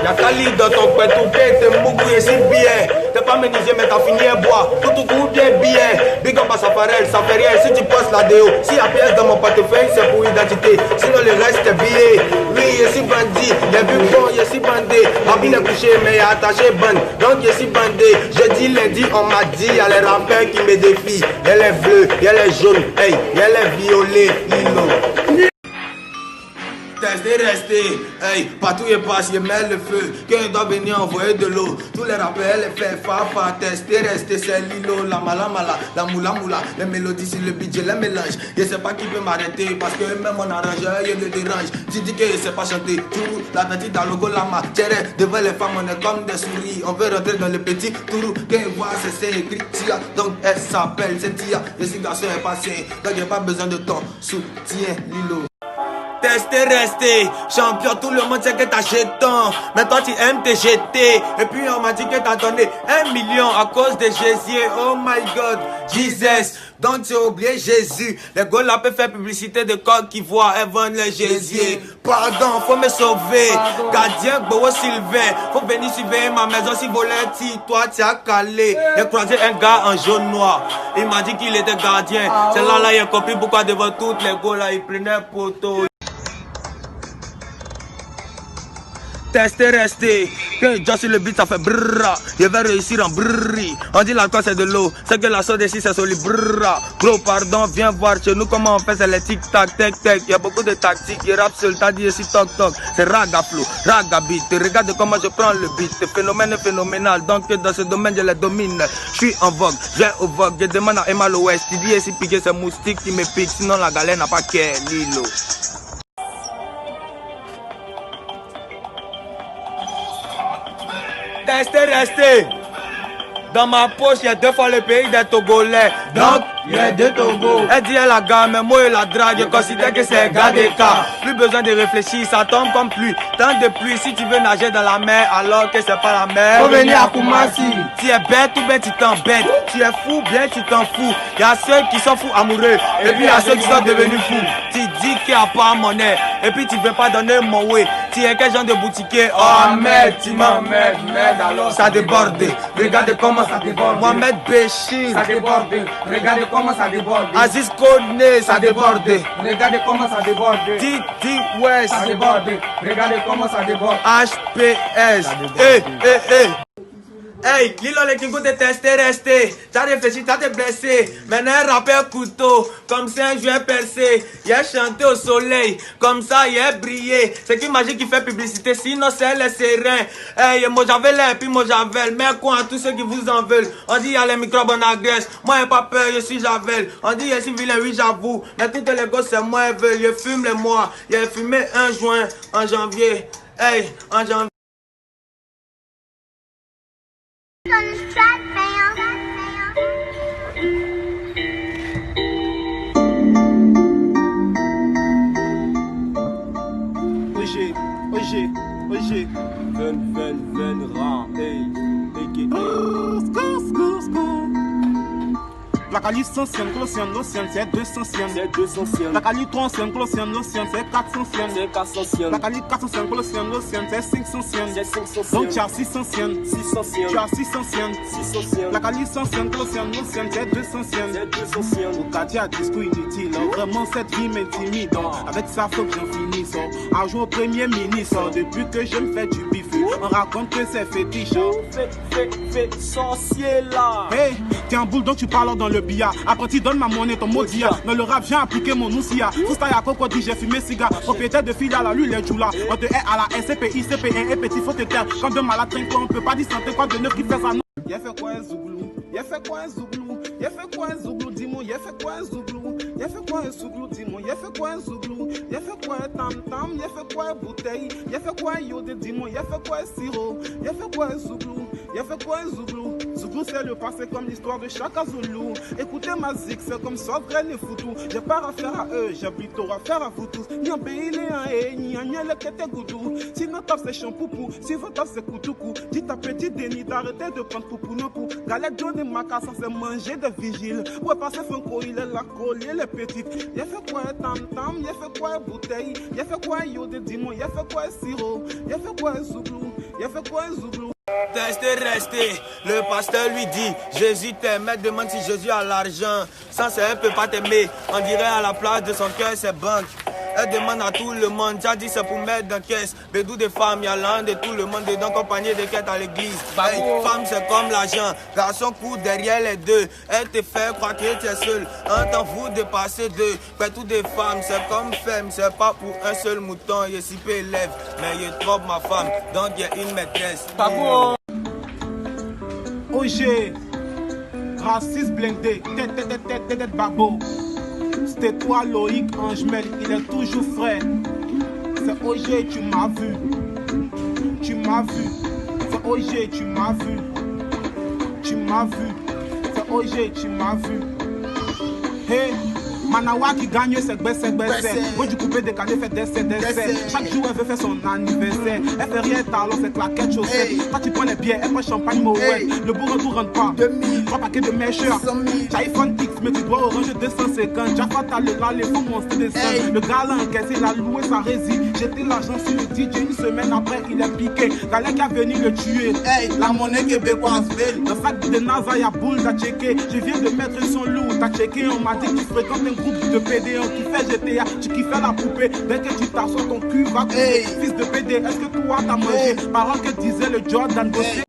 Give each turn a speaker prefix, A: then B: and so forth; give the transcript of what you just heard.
A: Y'a Kali dans ton pet, tout pète, t'es mougou et si bien. T'es pas ménisé, mais t'as fini à boire. Tout coup bien, bien. Big up à Safarel, ça fait rien. Si tu passes la déo, si y'a pièce dans mon portefeuille, c'est pour identité. Sinon, le reste, c'est billet. Oui, y'a si bandit, y'a vu bon, y'a si bandé. Rabine est couché, mais y'a attaché bande. Donc, y'a si bandé. Jeudi, lundi, on m'a dit, y'a les rappeurs qui me défient. Y'a les bleus, y'a les jaunes, hey, y'a les violets, Lilo. Tester, rester, hey, partout il passe, il met le feu. Quelqu'un doit venir envoyer de l'eau. Tous les rappeurs, les fait fafa, tester, rester, c'est Lilo, la mala, la moula, les mélodies sur le budget, les mélanges. Je sais pas qui peut m'arrêter parce que même mon arrangeur, il le dérange. Tu dis que je sais pas chanter, tout, la petite dans le logo, la matière. Devant les femmes, on est comme des souris. On veut rentrer dans le petit tourou. Quand il voit, c'est écrit Tia, donc elle s'appelle, c'est Tia. Je suis garçon est passé, donc j'ai pas besoin de ton soutien, Lilo. Tester, rester, champion, tout le monde sait que t'as jeton. Mais toi tu aimes te jeter. Et puis on m'a dit que t'as donné 1 million à cause de Jésus. Oh my God, Jesus. Donc tu as oublié Jésus. Les gars là peuvent faire publicité de corps qui voient et vendent les Jésus. Pardon, faut me sauver. Gardien, Bowo Sylvain. Faut venir surveiller ma maison si voletti. Toi tu as calé. J'ai croisé un gars en jaune noir. Il m'a dit qu'il était gardien. C'est là il a compris pourquoi devant toutes les gars là il prenait poteau. Tester, rester. Quand je sur le beat, ça fait brrra. Je vais réussir en brrri. On dit l'alcool c'est de l'eau. C'est que la sauce ici c'est solide brrra. Gros pardon, viens voir chez nous comment on fait. C'est les tic-tac, tec-tec. Il y a beaucoup de tactiques. Je rappe seul, t'as dit ici toc-toc. C'est raga flow, raga beat. Regarde comment je prends le beat. Phénomène est phénoménal. Donc dans ce domaine je les domine. Je suis en vogue, j'ai au vogue. Je demande à Emma l'Ouest. Tu dis ici piqué c'est moustique qui me pique. Sinon la galère n'a pas qu'elle, Lilo. Tester, rester. Dans ma poche, il y a 2 fois le pays des Togolais. Donc, il y a 2 Togo. Elle dit elle la gamme, mais moi elle la drague. Je considère que c'est gars des cas. Plus besoin de réfléchir, ça tombe comme pluie. Tant de pluie, si tu veux nager dans la mer, alors que c'est pas la mer. Faut venir à Koumassi. Tu es bête ou bien tu t'embêtes. Tu es fou, bien tu t'en fous. Il y a ceux qui sont fous amoureux. Et puis il y a ceux qui sont devenus fous. Tu dis qu'il n'y a pas monnaie. Et puis tu veux pas donner mon way. Tu es quel genre de boutiquier? Oh merde, tu m'emmerdes, merde alors. Ça déborde. Regarde comment ça déborde. Mohamed Béchir. Ça déborde. Regardez comment ça déborde. Aziz Koné, ça déborde. Regardez comment ça déborde. Didi West. Ça déborde. Regardez comment ça déborde. HPS. Hey, Lilo le Kingo te testé, resté. T'as réfléchi, t'as te blessé. Maintenant, un rappeur couteau. Comme c'est un joueur percé. Il a chanté au soleil. Comme ça, il a brillé. C'est qui magie qui fait publicité. Sinon, c'est les sereins. Hey, Mojavel et puis Mojavel. Mais quoi, tous ceux qui vous en veulent. On dit, il y a les microbes en agresse. Moi, j'ai pas peur, je suis Javel. On dit, je suis vilain, oui, j'avoue. Mais toutes les gosses, c'est moi, ils veulent. Je fume les mois. J'ai fumé 1 juin en janvier. Hey, en janvier. Oje, ven, ra, hey,
B: La calice 100 Colossienne, c'est 200 siennes. La calice 300 Colossienne, c'est 400 siennes. La calice 400 Colossienne, c'est 500 siennes. Donc tu as 600 siennes. Tu as 600 siennes. La calice 100 Colossienne, c'est 200 siennes. Au quartier à discours inutile, vraiment cette vie m'intimide. Avec ça faut que j'en finisse. Un jour au premier ministre, depuis que je me fais du bif, on raconte que c'est fétiche.
C: Fait sorcier là.
B: Hey, t'es un boule donc tu parles dans le billard. Après tu donnes ma monnaie, ton maudit. Dans le rap, viens appliquer mon oussia. Tout ça y'a coco dit j'ai fumé cigare. Propriétaire de fille à la lune, les djoula. On te hait à la SCPI, CP1 et petit faut te taire. Comme de malade, on peut pas dissentir quoi de neuf qui fait ça. Y'a fait quoi un zouglou? Y'a fait quoi un zouglou? Y'a fait quoi un zouglou? Dis-moi, y'a fait quoi un zouglou? Y'a fait quoi un zouglou? Dis-moi, y'a fait quoi un zouglou? Y'a fait quoi un tam-tam? Y'a fait quoi un bouteille? Y'a fait quoi un yodé? Dis-moi, y'a fait quoi un sirop? Y'a fait quoi un zouglou? Y'a fait quoi un zouglou? tout c'est le passé comme l'histoire de Chaka Zulu. Écoutez ma zik, c'est comme Saugrel et Foutou. J'ai pas affaire à eux, j'ai plutôt affaire à vous tous. Ni un pays, ni un et ni un le kete goudou. Si notre taf c'est champoupou, si votre taf c'est koutoukou. Dis ta petite déni d'arrêter de prendre pour nos coups. Galette jaune et maca, ça c'est manger de vigile. Ouais, passer Funko, il est la collier, les petites. Y'a fait quoi tam-tam, y'a fait quoi bouteille, y'a fait quoi yodé, dis-moi, y'a fait quoi sirop, y'a fait quoi zouglou, y'a fait quoi zouglou.
A: Tester, rester, le pasteur lui dit, Jésus t'aime, elle demande si Jésus a l'argent. Ça c'est un peu pas t'aimer, on dirait à la place de son cœur c'est banque. Elle demande à tout le monde, j'ai dit c'est pour mettre dans caisse. Bédou des femmes, y'a l'un de tout le monde dedans, compagnie de quêtes à l'église. Hey, femme c'est comme l'argent, garçon court derrière les deux. Elle te fait croire que tu es seul, un temps vous de passer deux. Fait tout des femmes, c'est comme femme, c'est pas pour un seul mouton. Y'a si peu élève, mais y'a trop ma femme, donc y'a une maîtresse.
B: OG, raciste blindé, tête, babo. C'était toi Loïc Angemel, il est toujours frais. C'est OG, tu m'as vu. Tu m'as vu. C'est OG, tu m'as vu. Tu m'as vu. C'est OG, tu m'as vu. Hey, Manawa qui gagne, c'est baissé. Moi du coupé décalé, fait décès. Chaque jour, elle veut faire son anniversaire. Elle fait rien talent, c'est claquette chaussette. Quand tu prends les bières, elle prend champagne, Moet. Le bourreau tout rentre pas.
A: 2000,
B: 3 paquets de mècheurs. J'ai iPhone X, mais tu dois orange 250. Jaffa, t'as le là, les faux monstres des seins. Le gars l'a encaissé, il a loué sa résie. J'étais l'argent sur le DJ, une semaine après, il est piqué. Galère qui a venu le tuer.
C: Hey, la monnaie québécoise, belle.
B: Dans sac de NASA, y'a boule, t'as checké. Je viens de mettre son loup, t'as checké. On m'a dit que tu fréquentes un groupe de PD. On kiffait GTA, tu kiffais la poupée. Dès que tu t'assois, ton cul va couper.
C: Hey.
B: Fils de PD, est-ce que toi t'as mangé? Parole que disait le Jordan Bossé.